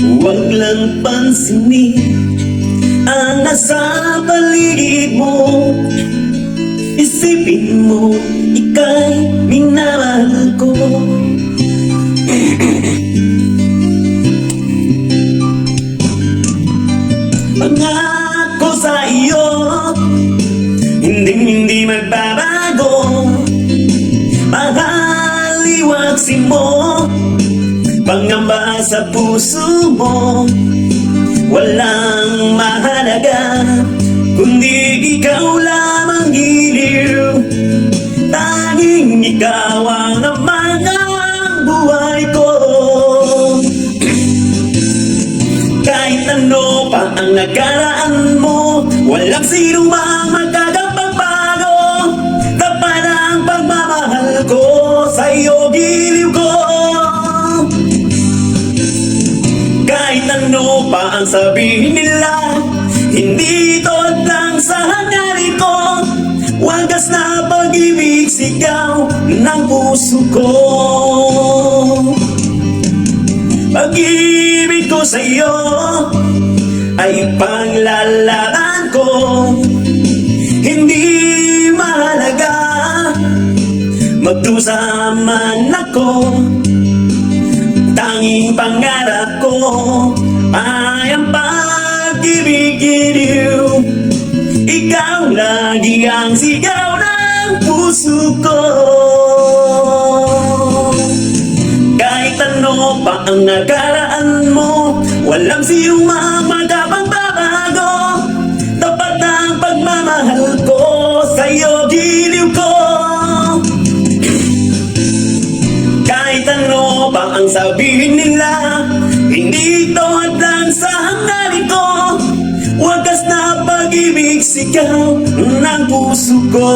Huwag lang pansinin ang nasa paligid mo. Isipin mo, ika'y minamahal ko. Pangako sa iyo, hindi magbabago. Mahal, iwagsin mo pangamba sa puso mo. Walang mahalaga kundi ikaw lamang giliw. Tanging ikaw ang naman ang buhay ko. Kahit ano pa ang nakaraan mo, walang sino mang magkakapagbago. Tapat ang pagmamahal ko sa'yo, giliw ko. Kahit ano pa ang sabihin nila, hindi ito lang sa hangarin ko. Wagas na pag-ibig, sigaw ng puso ko. Pag-ibig ko sa'yo ay paglalaban ko. Hindi mahalaga magdusa man ako. Tanging pangarap ko ay ang pag-ibig, giliw. Ikaw lagi ang sigaw ng puso ko. Kahit ano pa ang nakaraan mo, walang siyong magkapagbabago. Tapat ang pagmamahal ko sa'yo, giliw ko. Kahit ano pa ang sabihin nila, hindi ito lang sa hangarin ko. Wagas na pag-ibig, sigaw ng puso ko.